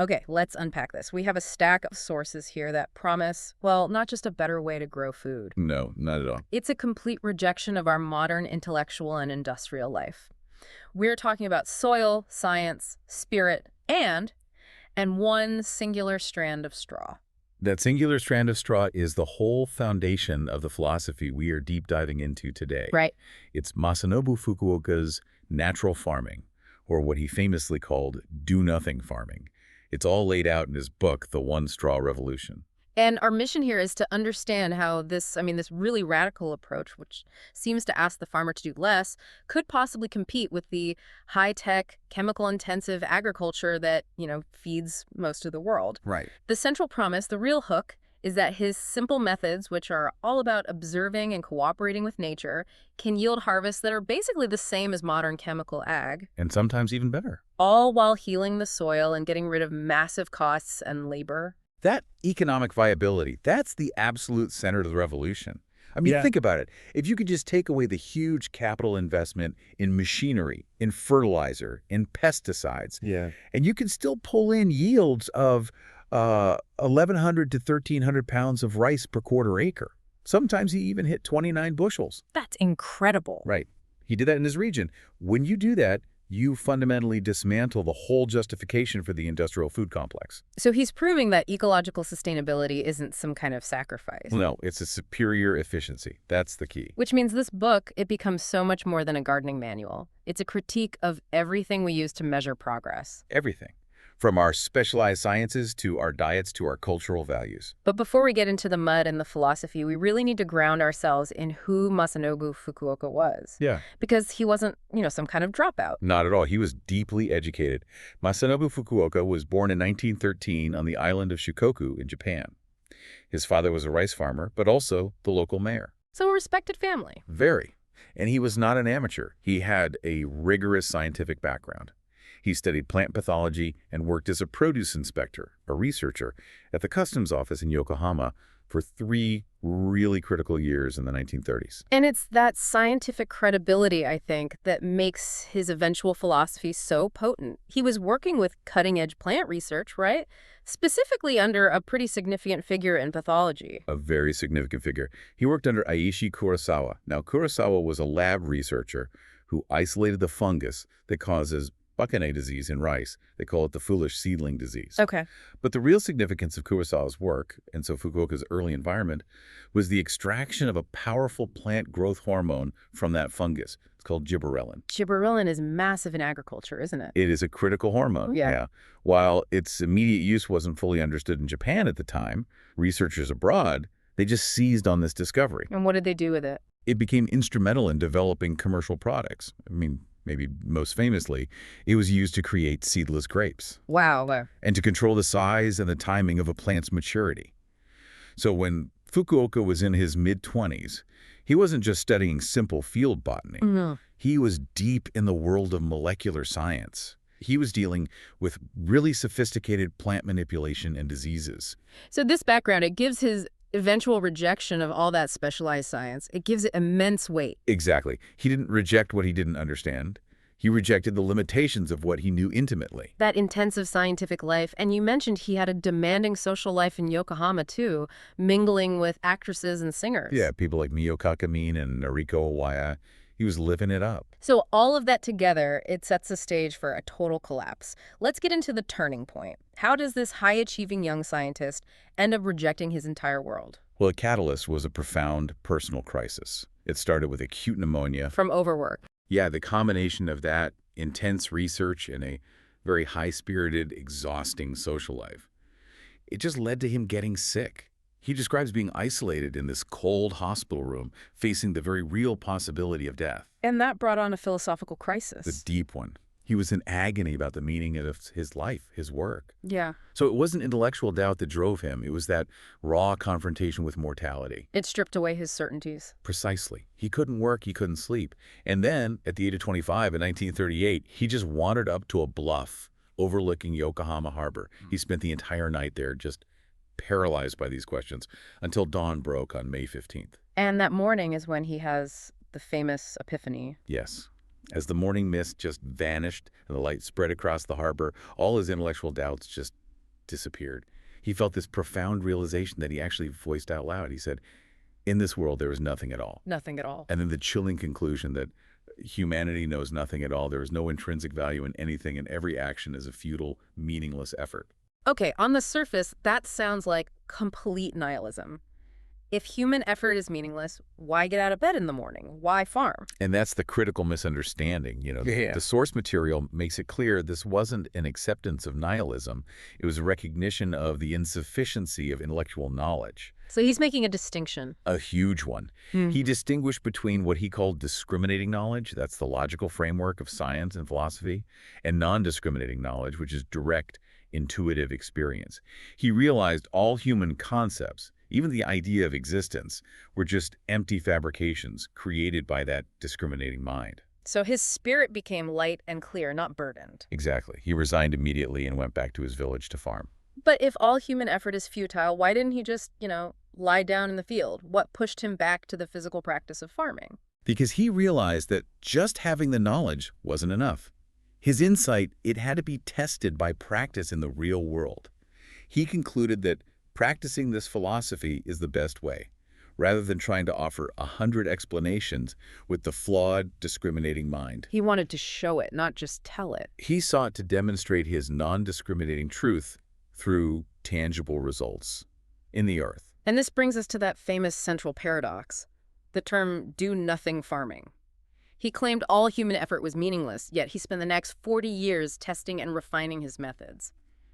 Okay, let's unpack this. We have a stack of sources here that promise, well, not just a better way to grow food. No, not at all. It's a complete rejection of our modern intellectual and industrial life. We're talking about soil, science, spirit, and one singular strand of straw. That singular strand of straw is the whole foundation of the philosophy we are deep diving into today. Right. It's Masanobu Fukuoka's natural farming, or what he famously called do-nothing farming. It's all laid out in his book, The One Straw Revolution. And our mission here is to understand how this really radical approach, which seems to ask the farmer to do less, could possibly compete with the high-tech, chemical-intensive agriculture that, feeds most of the world. Right. The central promise, the real hook, is that his simple methods, which are all about observing and cooperating with nature, can yield harvests that are basically the same as modern chemical ag, And sometimes even better. all while healing the soil and getting rid of massive costs and labor. That economic viability, that's the absolute center of the revolution. I mean, Yeah. think about it. If you could just take away the huge capital investment in machinery, in fertilizer, in pesticides, Yeah. and you can still pull in yields of 1,100 to 1,300 pounds of rice per quarter acre. Sometimes he even hit 29 bushels. That's incredible. Right. He did that in his region. When you do that, you fundamentally dismantle the whole justification for the industrial food complex. So he's proving that ecological sustainability isn't some kind of sacrifice. No, it's a superior efficiency. That's the key. Which means this book, it becomes so much more than a gardening manual. It's a critique of everything we use to measure progress. Everything. From our specialized sciences to our diets to our cultural values. But before we get into the mud and the philosophy, we really need to ground ourselves in who Masanobu Fukuoka was. Yeah. Because he wasn't, some kind of dropout. Not at all. He was deeply educated. Masanobu Fukuoka was born in 1913 on the island of Shikoku in Japan. His father was a rice farmer, but also the local mayor. So a respected family. Very. And he was not an amateur. He had a rigorous scientific background. He studied plant pathology and worked as a produce inspector, a researcher, at the customs office in Yokohama for 3 really critical years in the 1930s. And it's that scientific credibility, I think, that makes his eventual philosophy so potent. He was working with cutting-edge plant research, right? Specifically under a pretty significant figure in pathology. A very significant figure. He worked under Aishi Kurosawa. Now, Kurosawa was a lab researcher who isolated the fungus that causes Bakane disease in rice. They call it the foolish seedling disease. Okay. But the real significance of Kurosawa's work, and so Fukuoka's early environment, was the extraction of a powerful plant growth hormone from that fungus. It's called gibberellin. Gibberellin is massive in agriculture, isn't it? It is a critical hormone. Yeah. While its immediate use wasn't fully understood in Japan at the time, researchers abroad, they just seized on this discovery. And what did they do with it? It became instrumental in developing commercial products. I mean, maybe most famously, it was used to create seedless grapes. Wow. And to control the size and the timing of a plant's maturity. So when Fukuoka was in his mid-20s, he wasn't just studying simple field botany. No. He was deep in the world of molecular science. He was dealing with really sophisticated plant manipulation and diseases. So this background, it gives his eventual rejection of all that specialized science, it gives it immense weight. Exactly. He didn't reject what he didn't understand. He rejected the limitations of what he knew intimately. That intensive scientific life, and you mentioned he had a demanding social life in Yokohama too, mingling with actresses and singers. Yeah, people like Mio Kakamine and Noriko Owaya. He was living it up. So all of that together, it sets the stage for a total collapse. Let's get into the turning point. How does this high-achieving young scientist end up rejecting his entire world? Well, a catalyst was a profound personal crisis. It started with acute pneumonia. From overwork. Yeah, the combination of that intense research and a very high-spirited, exhausting social life, it just led to him getting sick. He describes being isolated in this cold hospital room, facing the very real possibility of death. And that brought on a philosophical crisis. The deep one. He was in agony about the meaning of his life, his work. Yeah. So it wasn't intellectual doubt that drove him. It was that raw confrontation with mortality. It stripped away his certainties. Precisely. He couldn't work, he couldn't sleep. And then, at the age of 25 in 1938, he just wandered up to a bluff overlooking Yokohama Harbor. He spent the entire night there just paralyzed by these questions until dawn broke on May 15th. And that morning is when he has the famous epiphany. Yes. As the morning mist just vanished and the light spread across the harbor, all his intellectual doubts just disappeared. He felt this profound realization that he actually voiced out loud. He said, in this world, there is nothing at all. Nothing at all. And then the chilling conclusion that humanity knows nothing at all. There is no intrinsic value in anything, and every action is a futile, meaningless effort. Okay, on the surface, that sounds like complete nihilism. If human effort is meaningless, why get out of bed in the morning? Why farm? And that's the critical misunderstanding. Yeah. The source material makes it clear this wasn't an acceptance of nihilism. It was a recognition of the insufficiency of intellectual knowledge. So he's making a distinction. A huge one. He distinguished between what he called discriminating knowledge, that's the logical framework of science and philosophy, and non-discriminating knowledge, which is direct, intuitive experience. He realized all human concepts, even the idea of existence, were just empty fabrications created by that discriminating mind. So his spirit became light and clear, not burdened. Exactly. He resigned immediately and went back to his village to farm. But if all human effort is futile, why didn't he just, lie down in the field? What pushed him back to the physical practice of farming? Because he realized that just having the knowledge wasn't enough. His insight, it had to be tested by practice in the real world. He concluded that practicing this philosophy is the best way, rather than trying to offer 100 explanations with the flawed, discriminating mind. He wanted to show it, not just tell it. He sought to demonstrate his non-discriminating truth through tangible results in the earth. And this brings us to that famous central paradox, the term do-nothing farming. He claimed all human effort was meaningless, yet he spent the next 40 years testing and refining his methods.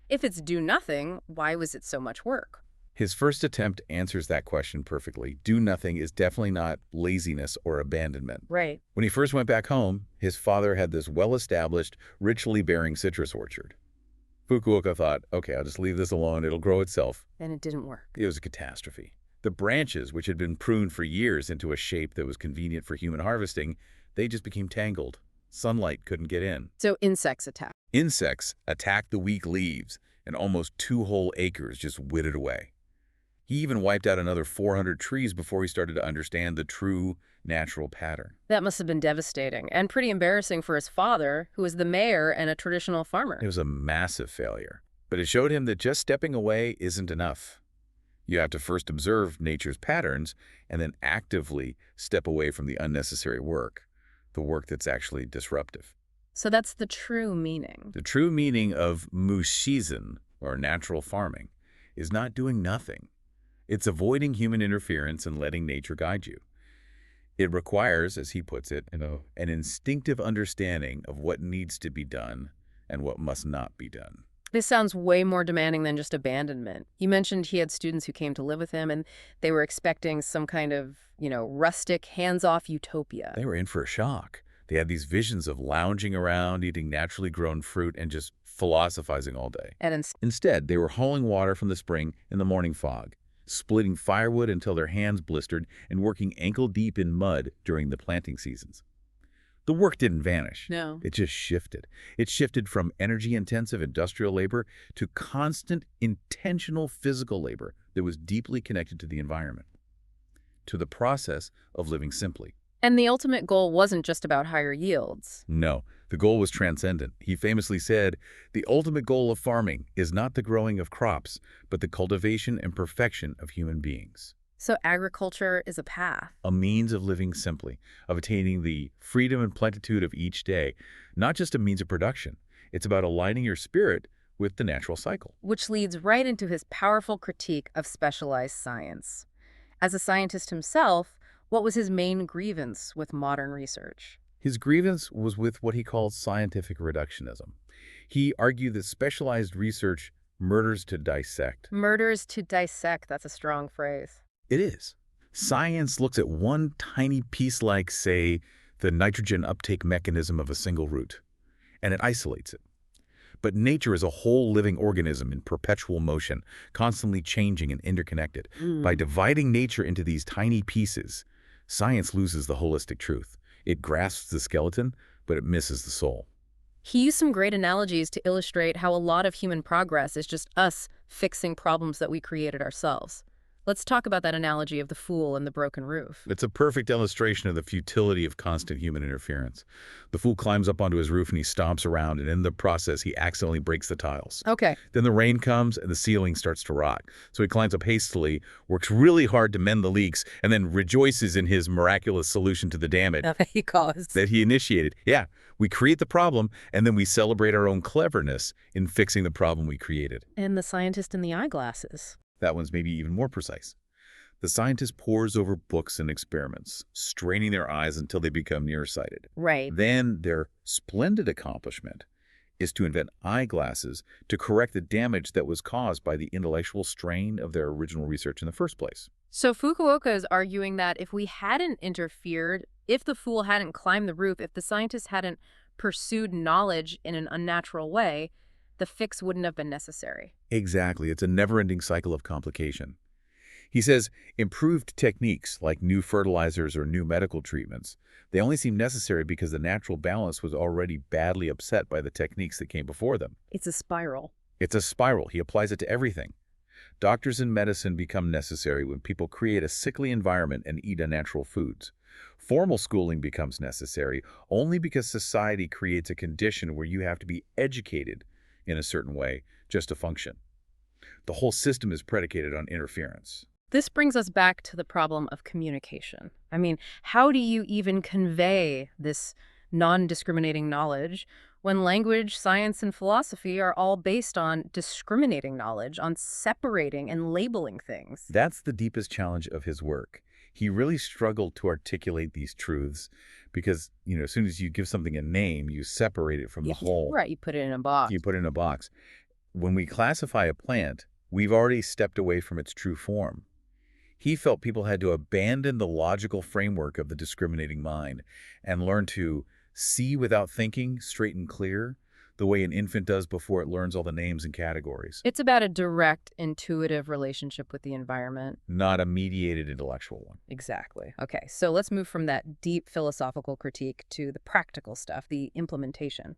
If it's do-nothing, why was it so much work? His first attempt answers that question perfectly. Do nothing is definitely not laziness or abandonment. Right. When he first went back home, his father had this well-established, richly bearing citrus orchard. Fukuoka thought, okay, I'll just leave this alone. It'll grow itself. And it didn't work. It was a catastrophe. The branches, which had been pruned for years into a shape that was convenient for human harvesting, they just became tangled. Sunlight couldn't get in. So insects attacked. Insects attacked the weak leaves, and almost 2 whole acres just withered away. He even wiped out another 400 trees before he started to understand the true natural pattern. That must have been devastating and pretty embarrassing for his father, who was the mayor and a traditional farmer. It was a massive failure, but it showed him that just stepping away isn't enough. You have to first observe nature's patterns and then actively step away from the unnecessary work, the work that's actually disruptive. So that's the true meaning. The true meaning of mushizen, or natural farming, is not doing nothing. It's avoiding human interference and letting nature guide you. It requires, as he puts it, an instinctive understanding of what needs to be done and what must not be done. This sounds way more demanding than just abandonment. You mentioned he had students who came to live with him, and they were expecting some kind of, rustic, hands-off utopia. They were in for a shock. They had these visions of lounging around, eating naturally grown fruit, and just philosophizing all day. And Instead, they were hauling water from the spring in the morning fog, splitting firewood until their hands blistered, and working ankle-deep in mud during the planting seasons. The work didn't vanish. No. It just shifted. It shifted from energy-intensive industrial labor to constant, intentional physical labor that was deeply connected to the environment, to the process of living simply. And the ultimate goal wasn't just about higher yields. No, the goal was transcendent. He famously said, "The ultimate goal of farming is not the growing of crops, but the cultivation and perfection of human beings." So agriculture is a path. A means of living simply, of attaining the freedom and plenitude of each day, not just a means of production. It's about aligning your spirit with the natural cycle. Which leads right into his powerful critique of specialized science. As a scientist himself, what was his main grievance with modern research? His grievance was with what he called scientific reductionism. He argued that specialized research murders to dissect. Murders to dissect, that's a strong phrase. It is. Science looks at one tiny piece like, say, the nitrogen uptake mechanism of a single root, and it isolates it. But nature is a whole living organism in perpetual motion, constantly changing and interconnected. By dividing nature into these tiny pieces, science loses the holistic truth. It grasps the skeleton, but it misses the soul. He used some great analogies to illustrate how a lot of human progress is just us fixing problems that we created ourselves. Let's talk about that analogy of the fool and the broken roof. It's a perfect illustration of the futility of constant human interference. The fool climbs up onto his roof and he stomps around, and in the process, he accidentally breaks the tiles. Okay. Then the rain comes and the ceiling starts to rot. So he climbs up hastily, works really hard to mend the leaks, and then rejoices in his miraculous solution to the damage That he caused. that he initiated. Yeah, we create the problem, and then we celebrate our own cleverness in fixing the problem we created. And the scientist in the eyeglasses. That one's maybe even more precise. The scientist pores over books and experiments, straining their eyes until they become nearsighted. Right. Then their splendid accomplishment is to invent eyeglasses to correct the damage that was caused by the intellectual strain of their original research in the first place. So Fukuoka is arguing that if we hadn't interfered, if the fool hadn't climbed the roof, if the scientist hadn't pursued knowledge in an unnatural way, the fix wouldn't have been necessary. Exactly. It's a never-ending cycle of complication. He says improved techniques like new fertilizers or new medical treatments, they only seem necessary because the natural balance was already badly upset by the techniques that came before them. It's a spiral. It's a spiral. He applies it to everything. Doctors and medicine become necessary when people create a sickly environment and eat unnatural foods. Formal schooling becomes necessary only because society creates a condition where you have to be educated in a certain way just to function. The whole system is predicated on interference. This brings us back to the problem of communication. I mean, how do you even convey this non-discriminating knowledge when language, science, and philosophy are all based on discriminating knowledge, on separating and labeling things? That's the deepest challenge of his work. He really struggled to articulate these truths because, as soon as you give something a name, you separate it from the whole. Right, you put it in a box. You put it in a box. When we classify a plant, we've already stepped away from its true form. He felt people had to abandon the logical framework of the discriminating mind and learn to see without thinking, straight and clear, the way an infant does before it learns all the names and categories. It's about a direct, intuitive relationship with the environment. Not a mediated intellectual one. Exactly. Okay, so let's move from that deep philosophical critique to the practical stuff, the implementation.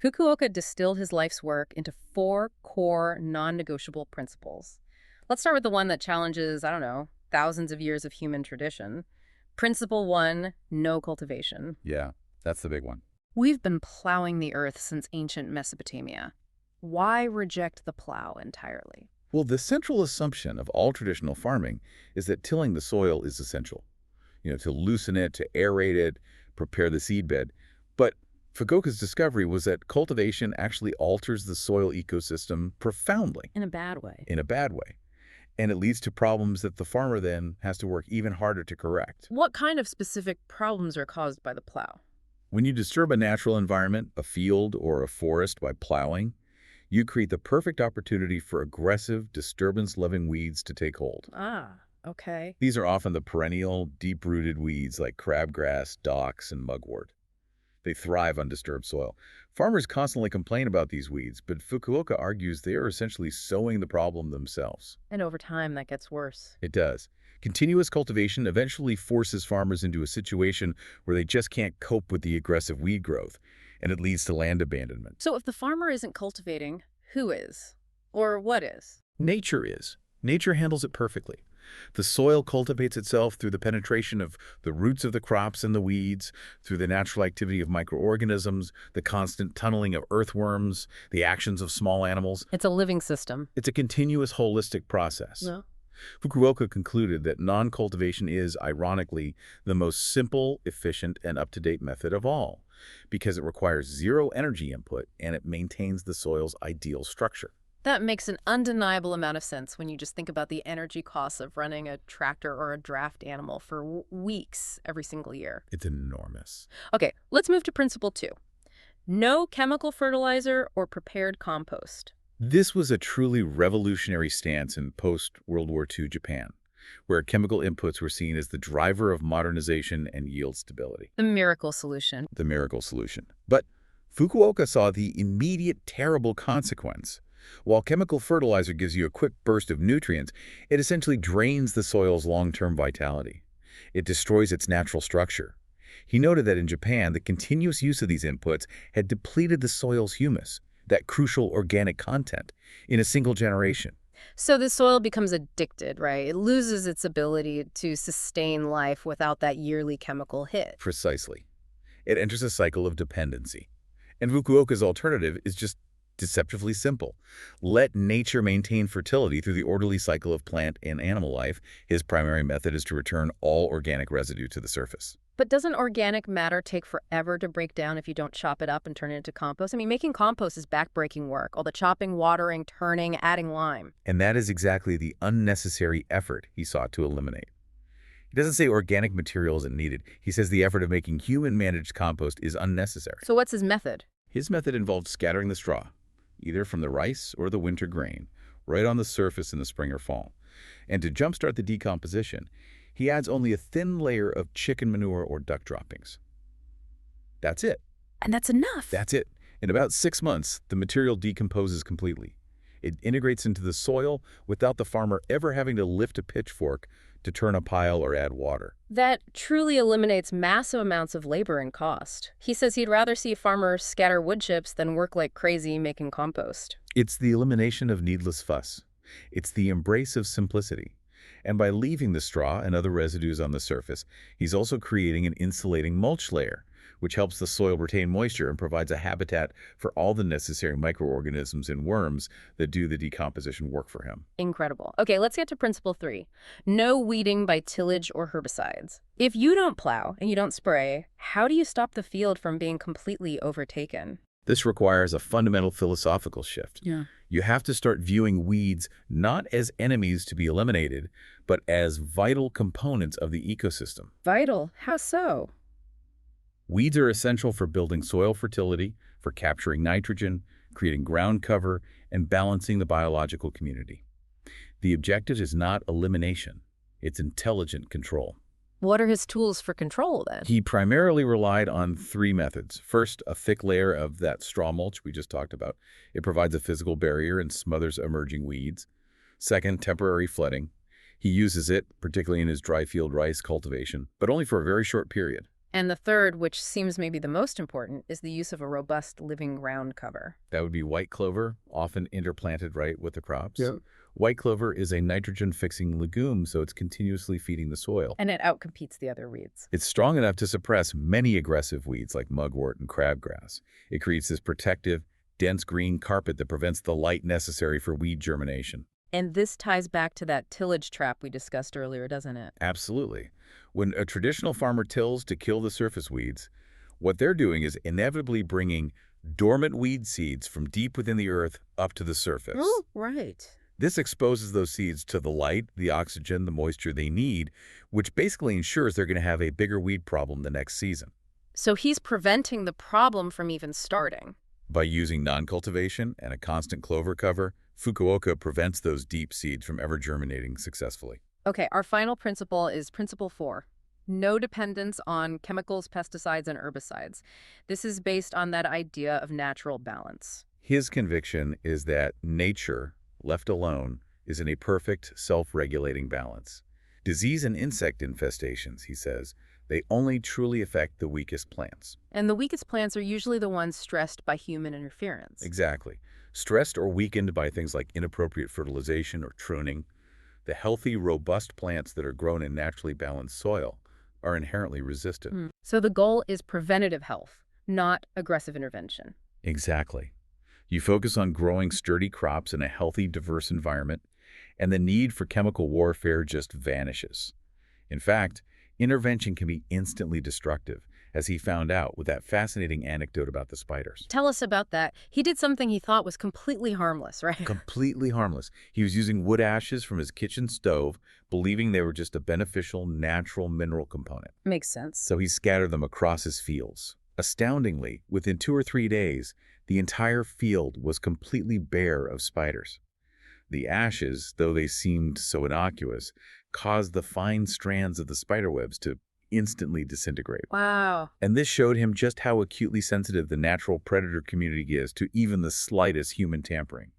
Fukuoka distilled his life's work into 4 core, non-negotiable principles. Let's start with the one that challenges, thousands of years of human tradition. Principle 1, no cultivation. Yeah, that's the big one. We've been plowing the earth since ancient Mesopotamia. Why reject the plow entirely? Well, the central assumption of all traditional farming is that tilling the soil is essential. To loosen it, to aerate it, prepare the seedbed. But Fukuoka's discovery was that cultivation actually alters the soil ecosystem profoundly. In a bad way. In a bad way. And it leads to problems that the farmer then has to work even harder to correct. What kind of specific problems are caused by the plow? When you disturb a natural environment, a field or a forest by plowing, you create the perfect opportunity for aggressive, disturbance-loving weeds to take hold. Ah, okay. These are often the perennial, deep-rooted weeds like crabgrass, docks, and mugwort. They thrive on disturbed soil. Farmers constantly complain about these weeds, but Fukuoka argues they are essentially sowing the problem themselves. And over time, that gets worse. It does. Continuous cultivation eventually forces farmers into a situation where they just can't cope with the aggressive weed growth, and it leads to land abandonment. So if the farmer isn't cultivating, who is? Or what is? Nature is. Nature handles it perfectly. The soil cultivates itself through the penetration of the roots of the crops and the weeds, through the natural activity of microorganisms, the constant tunneling of earthworms, the actions of small animals. It's a living system. It's a continuous holistic process. Yeah. Fukuoka concluded that non-cultivation is, ironically, the most simple, efficient, and up-to-date method of all, because it requires zero energy input and it maintains the soil's ideal structure. That makes an undeniable amount of sense when you just think about the energy costs of running a tractor or a draft animal for weeks every single year. It's enormous. Okay, let's move to principle 2. No chemical fertilizer or prepared compost. This was a truly revolutionary stance in post-World War II Japan, where chemical inputs were seen as the driver of modernization and yield stability. The miracle solution. The miracle solution. But Fukuoka saw the immediate terrible consequence. While chemical fertilizer gives you a quick burst of nutrients, it essentially drains the soil's long-term vitality. It destroys its natural structure. He noted that in Japan, the continuous use of these inputs had depleted the soil's humus, that crucial organic content, in a single generation. So the soil becomes addicted, right? It loses its ability to sustain life without that yearly chemical hit. Precisely. It enters a cycle of dependency. And Fukuoka's alternative is just deceptively simple. Let nature maintain fertility through the orderly cycle of plant and animal life. His primary method is to return all organic residue to the surface. But doesn't organic matter take forever to break down if you don't chop it up and turn it into compost? I mean, making compost is backbreaking work. All the chopping, watering, turning, adding lime. And that is exactly the unnecessary effort he sought to eliminate. He doesn't say organic material isn't needed. He says the effort of making human-managed compost is unnecessary. So what's his method? His method involved scattering the straw, either from the rice or the winter grain, right on the surface in the spring or fall. And to jumpstart the decomposition, he adds only a thin layer of chicken manure or duck droppings. That's it. And that's enough. That's it. In about 6 months, the material decomposes completely. It integrates into the soil without the farmer ever having to lift a pitchfork to turn a pile or add water. That truly eliminates massive amounts of labor and cost. He says he'd rather see farmers scatter wood chips than work like crazy making compost. It's the elimination of needless fuss. It's the embrace of simplicity. And by leaving the straw and other residues on the surface, he's also creating an insulating mulch layer, which helps the soil retain moisture and provides a habitat for all the necessary microorganisms and worms that do the decomposition work for him. Incredible. Okay, let's get to principle 3. No weeding by tillage or herbicides. If you don't plow and you don't spray, how do you stop the field from being completely overtaken? This requires a fundamental philosophical shift. Yeah. You have to start viewing weeds not as enemies to be eliminated, but as vital components of the ecosystem. Vital? How so? Weeds are essential for building soil fertility, for capturing nitrogen, creating ground cover, and balancing the biological community. The objective is not elimination, it's intelligent control. What are his tools for control, then? He primarily relied on 3 methods. First, a thick layer of that straw mulch we just talked about. It provides a physical barrier and smothers emerging weeds. Second, temporary flooding. He uses it, particularly in his dry field rice cultivation, but only for a very short period. And the third, which seems maybe the most important, is the use of a robust living ground cover. That would be white clover, often interplanted right with the crops. Yeah. White clover is a nitrogen-fixing legume, so it's continuously feeding the soil. And it outcompetes the other weeds. It's strong enough to suppress many aggressive weeds like mugwort and crabgrass. It creates this protective, dense green carpet that prevents the light necessary for weed germination. And this ties back to that tillage trap we discussed earlier, doesn't it? Absolutely. When a traditional farmer tills to kill the surface weeds, what they're doing is inevitably bringing dormant weed seeds from deep within the earth up to the surface. Oh, right. This exposes those seeds to the light, the oxygen, the moisture they need, which basically ensures they're going to have a bigger weed problem the next season. So he's preventing the problem from even starting. By using non-cultivation and a constant clover cover, Fukuoka prevents those deep seeds from ever germinating successfully. Okay, our final principle is principle 4. No dependence on chemicals, pesticides, and herbicides. This is based on that idea of natural balance. His conviction is that nature, left alone, is in a perfect, self-regulating balance. Disease and insect infestations, he says, they only truly affect the weakest plants. And the weakest plants are usually the ones stressed by human interference. Exactly. Stressed or weakened by things like inappropriate fertilization or pruning, the healthy, robust plants that are grown in naturally balanced soil are inherently resistant. So the goal is preventative health, not aggressive intervention. Exactly. You focus on growing sturdy crops in a healthy, diverse environment, and the need for chemical warfare just vanishes. In fact, intervention can be instantly destructive, as he found out with that fascinating anecdote about the spiders. Tell us about that. He did something he thought was completely harmless, right? Completely harmless. He was using wood ashes from his kitchen stove, believing they were just a beneficial, natural mineral component. Makes sense. So he scattered them across his fields. Astoundingly, within 2 or 3 days, the entire field was completely bare of spiders. The ashes, though they seemed so innocuous, caused the fine strands of the spiderwebs to instantly disintegrate. Wow. And this showed him just how acutely sensitive the natural predator community is to even the slightest human tampering.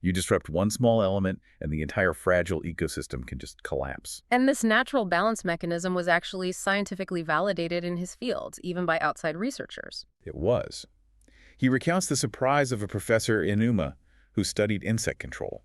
You disrupt one small element, and the entire fragile ecosystem can just collapse. And this natural balance mechanism was actually scientifically validated in his field, even by outside researchers. It was. He recounts the surprise of a professor in Uma who studied insect control.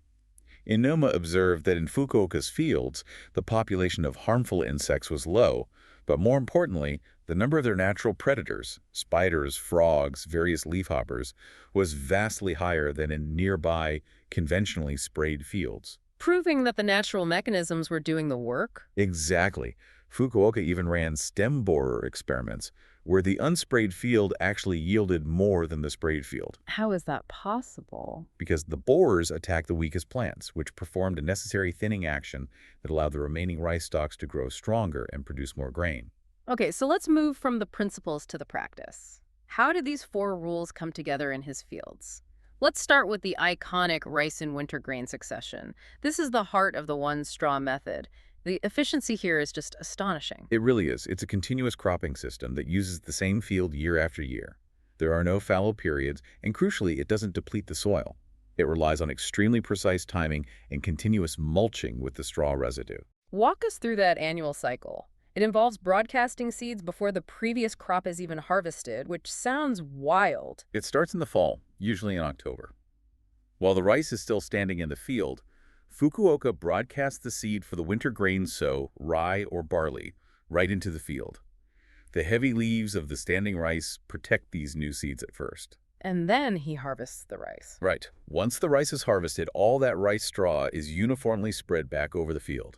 Inoma observed that in Fukuoka's fields, the population of harmful insects was low, but more importantly, the number of their natural predators, spiders, frogs, various leafhoppers, was vastly higher than in nearby, conventionally sprayed fields. Proving that the natural mechanisms were doing the work? Exactly. Fukuoka even ran stem borer experiments, where the unsprayed field actually yielded more than the sprayed field, How is that possible? because the borers attacked the weakest plants, which performed a necessary thinning action that allowed the remaining rice stalks to grow stronger and produce more grain. Okay, so let's move from the principles to the practice. How did these four rules come together in his fields? Let's start with the iconic rice and winter grain succession. This is the heart of the one straw method. The efficiency here is just astonishing. It really is. It's a continuous cropping system that uses the same field year after year. There are no fallow periods, and crucially, it doesn't deplete the soil. It relies on extremely precise timing and continuous mulching with the straw residue. Walk us through that annual cycle. It involves broadcasting seeds before the previous crop is even harvested, which sounds wild. It starts in the fall, usually in October. While the rice is still standing in the field, Fukuoka broadcasts the seed for the winter grain sow, rye or barley, right into the field. The heavy leaves of the standing rice protect these new seeds at first. And then he harvests the rice. Right. Once the rice is harvested, all that rice straw is uniformly spread back over the field.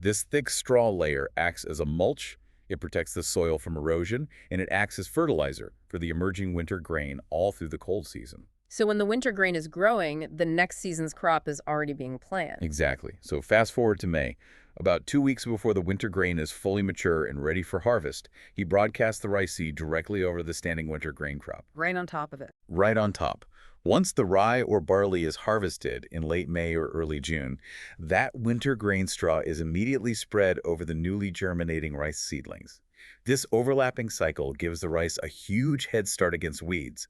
This thick straw layer acts as a mulch, it protects the soil from erosion, and it acts as fertilizer for the emerging winter grain all through the cold season. So when the winter grain is growing, the next season's crop is already being planted. Exactly. So fast forward to May. About 2 weeks before the winter grain is fully mature and ready for harvest, he broadcasts the rice seed directly over the standing winter grain crop. Right on top of it. Right on top. Once the rye or barley is harvested in late May or early June, that winter grain straw is immediately spread over the newly germinating rice seedlings. This overlapping cycle gives the rice a huge head start against weeds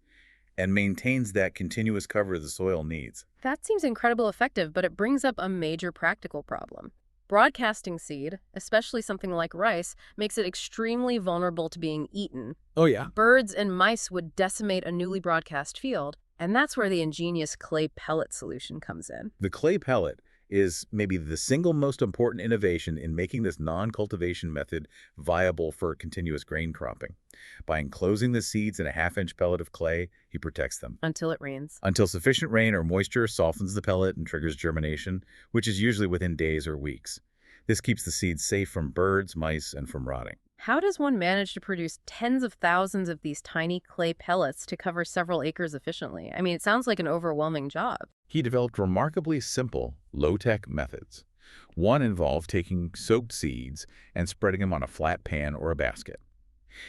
and maintains that continuous cover the soil needs. That seems incredibly effective, but it brings up a major practical problem. Broadcasting seed, especially something like rice, makes it extremely vulnerable to being eaten. Oh yeah. Birds and mice would decimate a newly broadcast field, and that's where the ingenious clay pellet solution comes in. The clay pellet is maybe the single most important innovation in making this non-cultivation method viable for continuous grain cropping. By enclosing the seeds in a half-inch pellet of clay, he protects them. Until it rains. Until sufficient rain or moisture softens the pellet and triggers germination, which is usually within days or weeks. This keeps the seeds safe from birds, mice, and from rotting. How does one manage to produce tens of thousands of these tiny clay pellets to cover several acres efficiently? I mean, it sounds like an overwhelming job. He developed remarkably simple, low-tech methods. One involved taking soaked seeds and spreading them on a flat pan or a basket.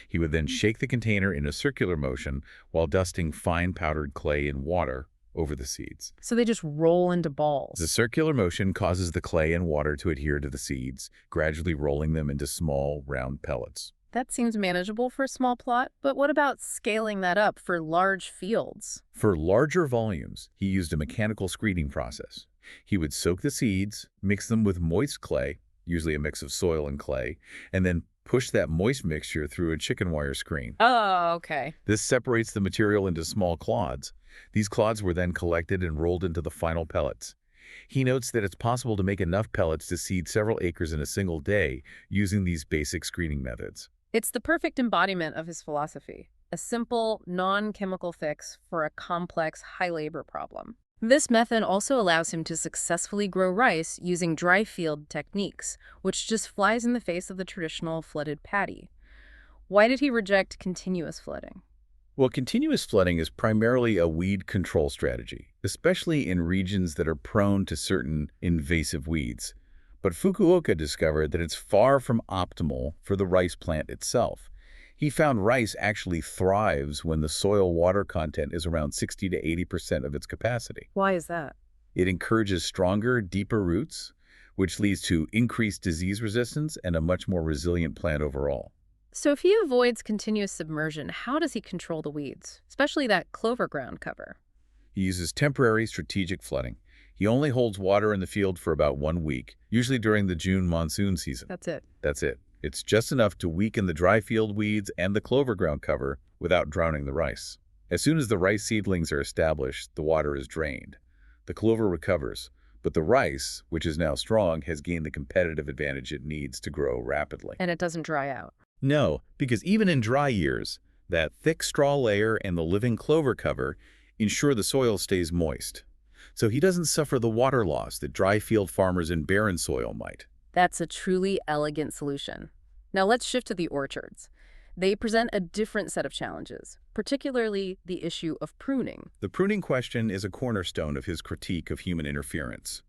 He would then shake the container in a circular motion while dusting fine powdered clay in water over the seeds. So they just roll into balls. The circular motion causes the clay and water to adhere to the seeds, gradually rolling them into small, round pellets. That seems manageable for a small plot, but what about scaling that up for large fields? For larger volumes, he used a mechanical screening process. He would soak the seeds, mix them with moist clay, usually a mix of soil and clay, and then push that moist mixture through a chicken wire screen. Oh, okay. This separates the material into small clods. These clods were then collected and rolled into the final pellets. He notes that it's possible to make enough pellets to seed several acres in a single day using these basic screening methods. It's the perfect embodiment of his philosophy, a simple, non-chemical fix for a complex, high-labor problem. This method also allows him to successfully grow rice using dry field techniques, which just flies in the face of the traditional flooded paddy. Why did he reject continuous flooding? Well, continuous flooding is primarily a weed control strategy, especially in regions that are prone to certain invasive weeds. But Fukuoka discovered that it's far from optimal for the rice plant itself. He found rice actually thrives when the soil water content is around 60 to 80% of its capacity. Why is that? It encourages stronger, deeper roots, which leads to increased disease resistance and a much more resilient plant overall. So if he avoids continuous submersion, how does he control the weeds, especially that clover ground cover? He uses temporary strategic flooding. He only holds water in the field for about 1 week, usually during the June monsoon season. That's it. That's it. It's just enough to weaken the dry field weeds and the clover ground cover without drowning the rice. As soon as the rice seedlings are established, the water is drained. The clover recovers, But the rice, which is now strong, has gained the competitive advantage it needs to grow rapidly. And it doesn't dry out. No, because even in dry years, that thick straw layer and the living clover cover ensure the soil stays moist. So he doesn't suffer the water loss that dry field farmers in barren soil might. That's a truly elegant solution. Now let's shift to the orchards. They present a different set of challenges, particularly the issue of pruning. The pruning question is a cornerstone of his critique of human interference.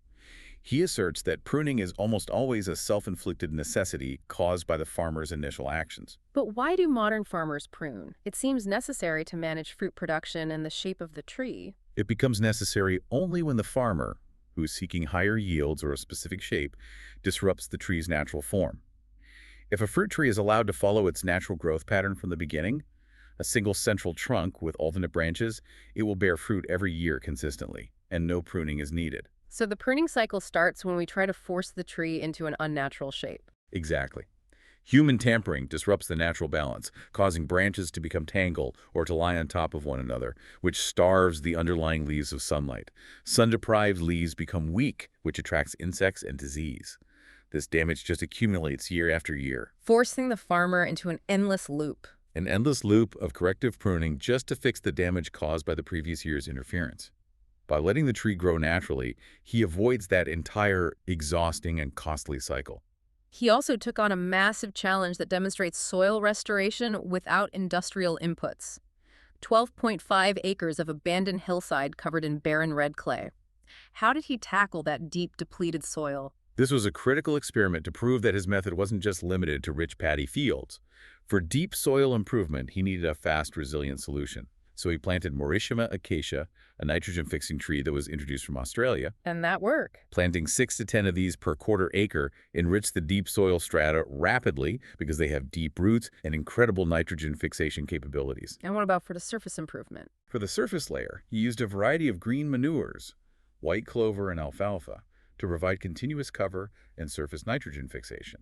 He asserts that pruning is almost always a self-inflicted necessity caused by the farmer's initial actions. But why do modern farmers prune? It seems necessary to manage fruit production and the shape of the tree. It becomes necessary only when the farmer, who is seeking higher yields or a specific shape, disrupts the tree's natural form. If a fruit tree is allowed to follow its natural growth pattern from the beginning, a single central trunk with alternate branches, it will bear fruit every year consistently, and no pruning is needed. So the pruning cycle starts when we try to force the tree into an unnatural shape. Exactly. Human tampering disrupts the natural balance, causing branches to become tangled or to lie on top of one another, which starves the underlying leaves of sunlight. Sun-deprived leaves become weak, which attracts insects and disease. This damage just accumulates year after year. Forcing the farmer into an endless loop. An endless loop of corrective pruning just to fix the damage caused by the previous year's interference. By letting the tree grow naturally, he avoids that entire exhausting and costly cycle. He also took on a massive challenge that demonstrates soil restoration without industrial inputs. 12.5 acres of abandoned hillside covered in barren red clay. How did he tackle that deep, depleted soil? This was a critical experiment to prove that his method wasn't just limited to rich paddy fields. For deep soil improvement, he needed a fast, resilient solution. So he planted Morishima acacia, a nitrogen-fixing tree that was introduced from Australia. And that worked. Planting 6 to 10 of these per quarter acre enriched the deep soil strata rapidly because they have deep roots and incredible nitrogen fixation capabilities. And what about for the surface improvement? For the surface layer, he used a variety of green manures, white clover and alfalfa, to provide continuous cover and surface nitrogen fixation.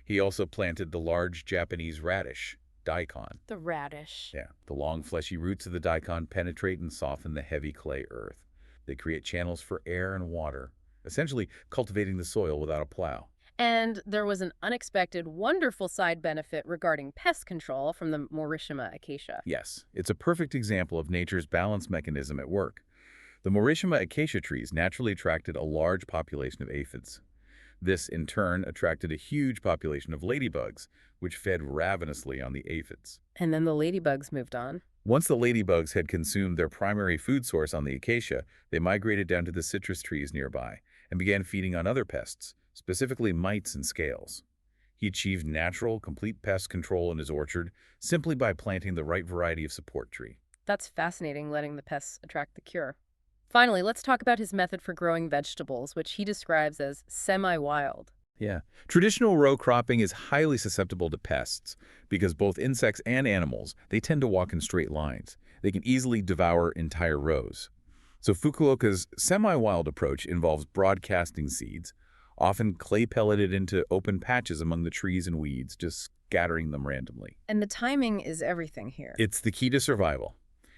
He also planted the large Japanese radish, daikon. The radish. Yeah, the long fleshy roots of the daikon penetrate and soften the heavy clay earth. They create channels for air and water, essentially cultivating the soil without a plow. And there was an unexpected, wonderful side benefit regarding pest control from the Morishima acacia. Yes, it's a perfect example of nature's balance mechanism at work. The Morishima acacia trees naturally attracted a large population of aphids. This, in turn, attracted a huge population of ladybugs, which fed ravenously on the aphids. And then the ladybugs moved on. Once the ladybugs had consumed their primary food source on the acacia, they migrated down to the citrus trees nearby and began feeding on other pests, specifically mites and scales. He achieved natural, complete pest control in his orchard simply by planting the right variety of support tree. That's fascinating, letting the pests attract the cure. Finally, let's talk about his method for growing vegetables, which he describes as semi-wild. Yeah. Traditional row cropping is highly susceptible to pests because both insects and animals, they tend to walk in straight lines. They can easily devour entire rows. So Fukuoka's semi-wild approach involves broadcasting seeds, often clay pelleted into open patches among the trees and weeds, just scattering them randomly. And the timing is everything here. It's the key to survival.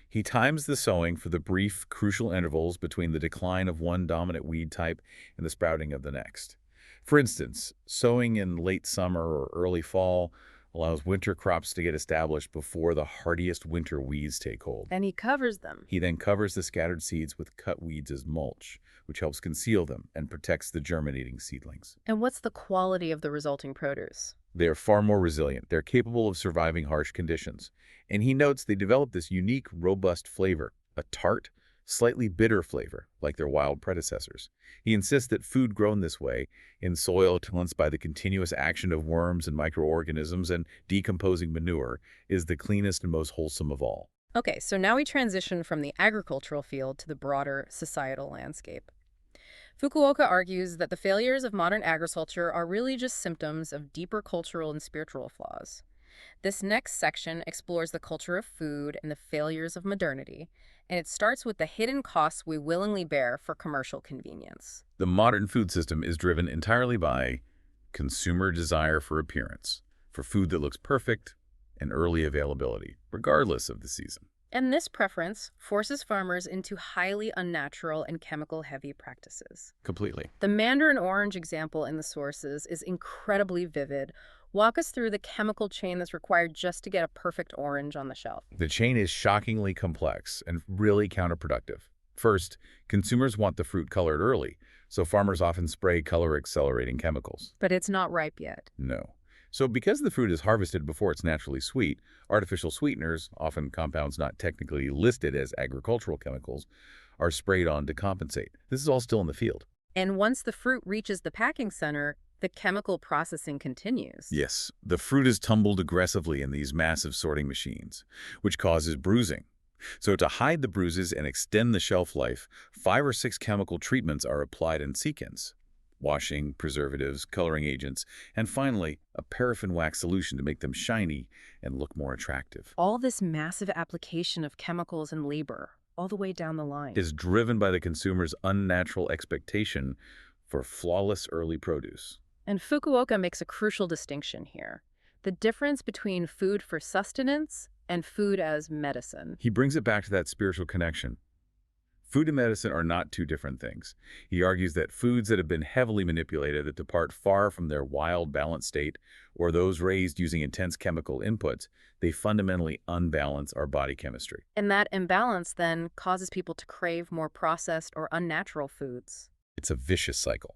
He times the sowing for the brief, crucial intervals between the decline of one dominant weed type and the sprouting of the next. For instance, sowing in late summer or early fall allows winter crops to get established before the hardiest winter weeds take hold. And he covers them. He then covers the scattered seeds with cut weeds as mulch, which helps conceal them and protects the germinating seedlings. And what's the quality of the resulting produce? They are far more resilient. They're capable of surviving harsh conditions. And he notes they develop this unique, robust flavor, a tart, slightly bitter flavor, like their wild predecessors. He insists that food grown this way, in soil influenced by the continuous action of worms and microorganisms and decomposing manure, is the cleanest and most wholesome of all. Okay, so now we transition from the agricultural field to the broader societal landscape. Fukuoka argues that the failures of modern agriculture are really just symptoms of deeper cultural and spiritual flaws. This next section explores the culture of food and the failures of modernity, and it starts with the hidden costs we willingly bear for commercial convenience. The modern food system is driven entirely by consumer desire for appearance, for food that looks perfect, and early availability, regardless of the season. And this preference forces farmers into highly unnatural and chemical-heavy practices. Completely. The mandarin orange example in the sources is incredibly vivid. Walk us through the chemical chain that's required just to get a perfect orange on the shelf. The chain is shockingly complex and really counterproductive. First, consumers want the fruit colored early, so farmers often spray color-accelerating chemicals. But it's not ripe yet. No. So because the fruit is harvested before it's naturally sweet, artificial sweeteners, often compounds not technically listed as agricultural chemicals, are sprayed on to compensate. This is all still in the field. And once the fruit reaches the packing center, the chemical processing continues. Yes, the fruit is tumbled aggressively in these massive sorting machines, which causes bruising. So to hide the bruises and extend the shelf life, 5 or 6 chemical treatments are applied in sequence. Washing, preservatives, coloring agents, and finally, a paraffin wax solution to make them shiny and look more attractive. All this massive application of chemicals and labor, all the way down the line. Is driven by the consumer's unnatural expectation for flawless early produce. And Fukuoka makes a crucial distinction here. The difference between food for sustenance and food as medicine. He brings it back to that spiritual connection. Food and medicine are not two different things. He argues that foods that have been heavily manipulated, that depart far from their wild, balanced state, or those raised using intense chemical inputs, they fundamentally unbalance our body chemistry. And that imbalance then causes people to crave more processed or unnatural foods. It's a vicious cycle.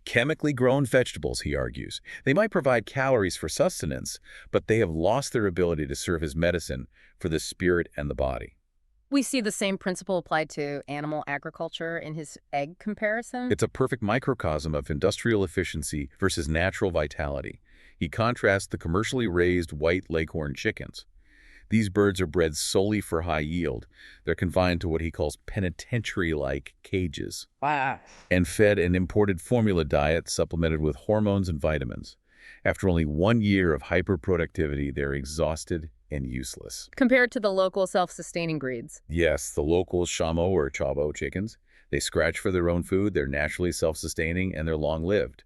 Chemically grown vegetables, he argues, they might provide calories for sustenance, but they have lost their ability to serve as medicine for the spirit and the body. We see the same principle applied to animal agriculture in his egg comparison. It's a perfect microcosm of industrial efficiency versus natural vitality. He contrasts the commercially raised white leghorn chickens. These birds are bred solely for high yield. They're confined to what he calls penitentiary-like cages. Wow. And fed an imported formula diet supplemented with hormones and vitamins. After only 1 year of hyperproductivity, they're exhausted and useless. Compared to the local self-sustaining breeds. Yes, the local Shamo or Chavo chickens, they scratch for their own food, they're naturally self-sustaining, and they're long-lived.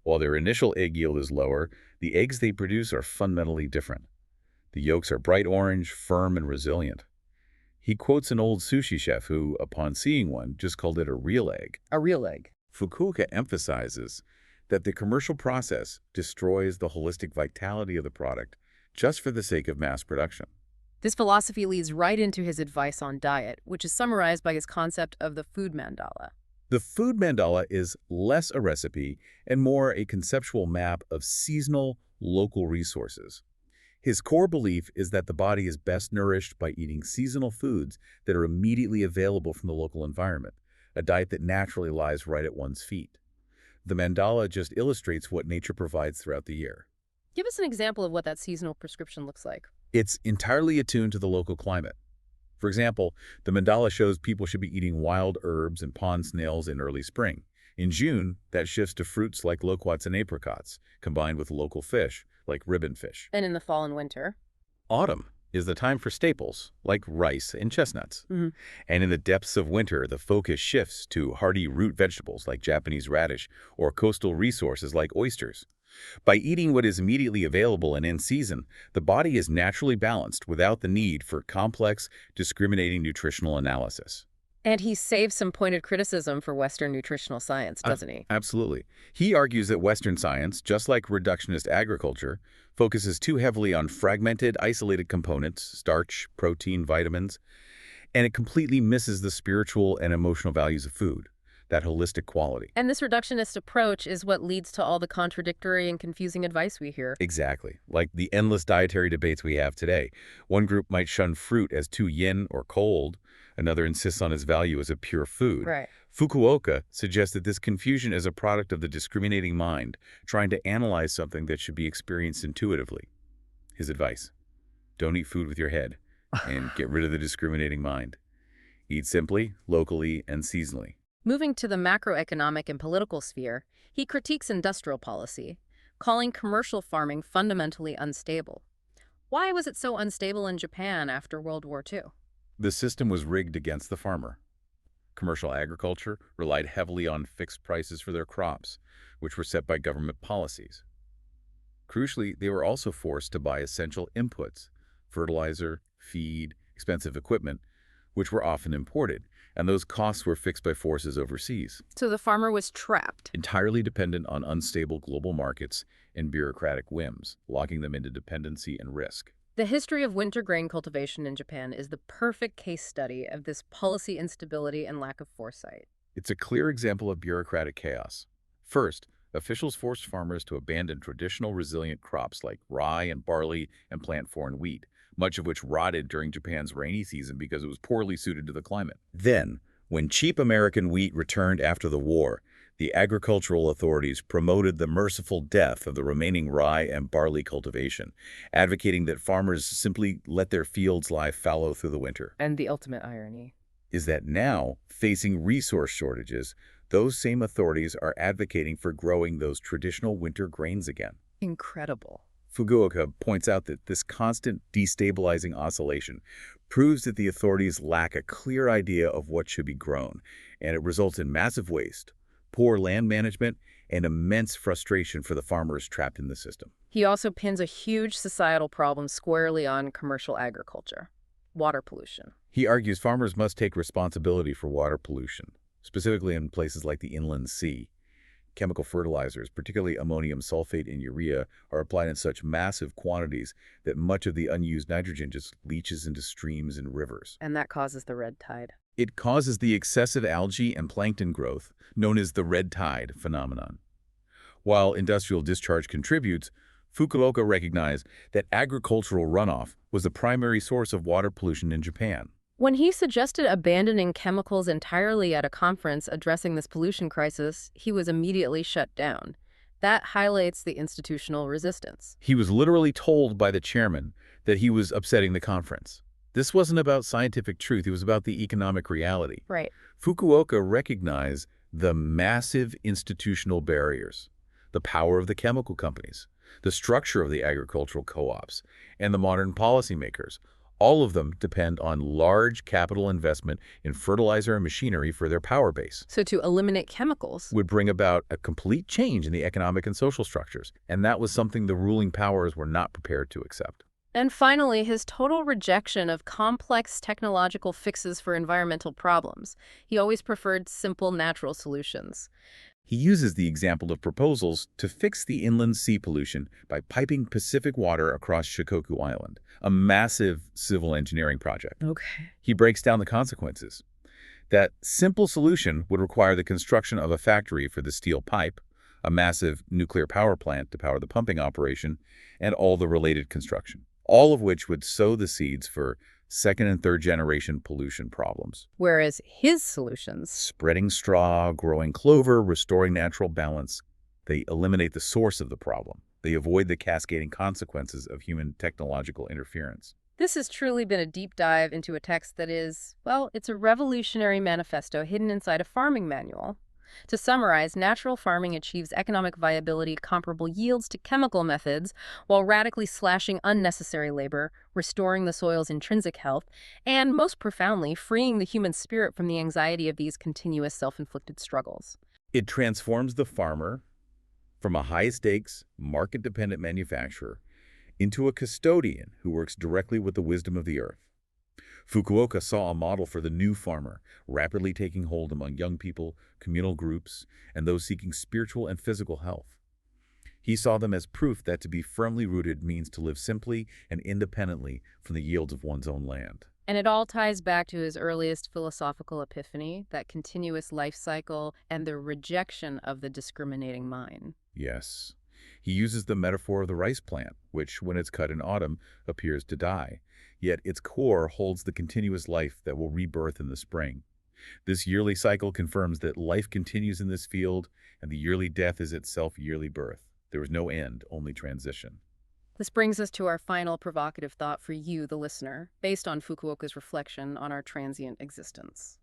While their initial egg yield is lower, the eggs they produce are fundamentally different. The yolks are bright orange, firm, and resilient. He quotes an old sushi chef who, upon seeing one, just called it a real egg. A real egg. Fukuoka emphasizes that the commercial process destroys the holistic vitality of the product just for the sake of mass production. This philosophy leads right into his advice on diet, which is summarized by his concept of the food mandala. The food mandala is less a recipe and more a conceptual map of seasonal, local resources. His core belief is that the body is best nourished by eating seasonal foods that are immediately available from the local environment, a diet that naturally lies right at one's feet. The mandala just illustrates what nature provides throughout the year. Give us an example of what that seasonal prescription looks like. It's entirely attuned to the local climate. For example, the mandala shows people should be eating wild herbs and pond snails in early spring. In June, that shifts to fruits like loquats and apricots, combined with local fish, like ribbon fish. And in the fall and winter? Autumn is the time for staples, like rice and chestnuts. Mm-hmm. And in the depths of winter, the focus shifts to hardy root vegetables like Japanese radish or coastal resources like oysters. By eating what is immediately available and in season, the body is naturally balanced without the need for complex, discriminating nutritional analysis. And he saves some pointed criticism for Western nutritional science, doesn't he? Absolutely. He argues that Western science, just like reductionist agriculture, focuses too heavily on fragmented, isolated components, starch, protein, vitamins, and it completely misses the spiritual and emotional values of food, that holistic quality. And this reductionist approach is what leads to all the contradictory and confusing advice we hear. Exactly. Like the endless dietary debates we have today. One group might shun fruit as too yin or cold. Another insists on its value as a pure food. Right. Fukuoka suggests that this confusion is a product of the discriminating mind, trying to analyze something that should be experienced intuitively. His advice: don't eat food with your head, and get rid of the discriminating mind. Eat simply, locally, and seasonally. Moving to the macroeconomic and political sphere, he critiques industrial policy, calling commercial farming fundamentally unstable. Why was it so unstable in Japan after World War II? The system was rigged against the farmer. Commercial agriculture relied heavily on fixed prices for their crops, which were set by government policies. Crucially, they were also forced to buy essential inputs: fertilizer, feed, expensive equipment, which were often imported, and those costs were fixed by forces overseas, So the farmer was trapped. entirely dependent on unstable global markets and bureaucratic whims, locking them into dependency and risk. The history of winter grain cultivation in Japan is the perfect case study of this policy instability and lack of foresight. It's a clear example of bureaucratic chaos. First, officials forced farmers to abandon traditional resilient crops like rye and barley and plant foreign wheat, much of which rotted during Japan's rainy season because it was poorly suited to the climate. Then, when cheap American wheat returned after the war, the agricultural authorities promoted the merciful death of the remaining rye and barley cultivation, advocating that farmers simply let their fields lie fallow through the winter. And the ultimate irony. Is that now, facing resource shortages, those same authorities are advocating for growing those traditional winter grains again. Incredible. Fukuoka points out that this constant destabilizing oscillation proves that the authorities lack a clear idea of what should be grown, and it results in massive waste, poor land management, and immense frustration for the farmers trapped in the system. He also pins a huge societal problem squarely on commercial agriculture: water pollution. He argues farmers must take responsibility for water pollution, specifically in places like the inland sea. Chemical fertilizers, particularly ammonium sulfate and urea, are applied in such massive quantities that much of the unused nitrogen just leaches into streams and rivers. And that causes the red tide. It causes the excessive algae and plankton growth, known as the red tide phenomenon. While industrial discharge contributes, Fukuoka recognized that agricultural runoff was the primary source of water pollution in Japan. When he suggested abandoning chemicals entirely at a conference addressing this pollution crisis, he was immediately shut down. That highlights the institutional resistance. He was literally told by the chairman that he was upsetting the conference. This wasn't about scientific truth, it was about the economic reality. Right. Fukuoka recognized the massive institutional barriers, the power of the chemical companies, the structure of the agricultural co-ops, and the modern policymakers. All of them depend on large capital investment in fertilizer and machinery for their power base. So to eliminate chemicals Would bring about a complete change in the economic and social structures, and that was something the ruling powers were not prepared to accept. And finally, his total rejection of complex technological fixes for environmental problems. He always preferred simple, natural solutions. He uses the example of proposals to fix the inland sea pollution by piping Pacific water across Shikoku Island, a massive civil engineering project. Okay. He breaks down the consequences. That simple solution would require the construction of a factory for the steel pipe, a massive nuclear power plant to power the pumping operation, and all the related construction, all of which would sow the seeds for second and third generation pollution problems. Whereas his solutions, Spreading straw, growing clover, restoring natural balance, they eliminate the source of the problem. They avoid the cascading consequences of human technological interference. this has truly been a deep dive into a text that is, well, it's a revolutionary manifesto hidden inside a farming manual. To summarize, natural farming achieves economic viability comparable yields to chemical methods while radically slashing unnecessary labor, restoring the soil's intrinsic health, and, most profoundly, freeing the human spirit from the anxiety of these continuous self-inflicted struggles. It transforms the farmer from a high-stakes, market-dependent manufacturer into a custodian who works directly with the wisdom of the earth. Fukuoka saw a model for the new farmer, rapidly taking hold among young people, communal groups, and those seeking spiritual and physical health. He saw them as proof that to be firmly rooted means to live simply and independently from the yields of one's own land. And it all ties back to his earliest philosophical epiphany, that continuous life cycle and the rejection of the discriminating mind. Yes. He uses the metaphor of the rice plant, which, when it's cut in autumn, appears to die. Yet its core holds the continuous life that will rebirth in the spring. This yearly cycle confirms that life continues in this field, and the yearly death is itself yearly birth. There is no end, only transition. This brings us to our final provocative thought for you, the listener, based on Fukuoka's reflection on our transient existence.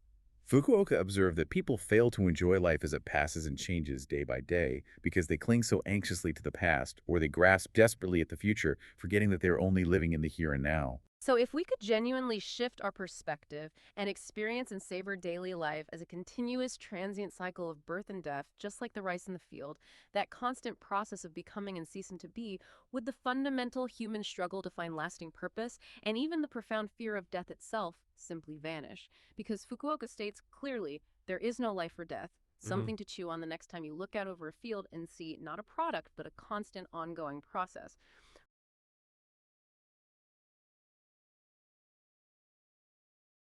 Fukuoka observed that people fail to enjoy life as it passes and changes day by day because they cling so anxiously to the past, or they grasp desperately at the future, forgetting that they're only living in the here and now. So if we could genuinely shift our perspective and experience and savor daily life as a continuous transient cycle of birth and death, just like the rice in the field, that constant process of becoming and ceasing to be, would the fundamental human struggle to find lasting purpose and even the profound fear of death itself simply vanish? Because Fukuoka states clearly there is no life or death, Hmm. something to chew on the next time you look out over a field and see not a product, but a constant ongoing process.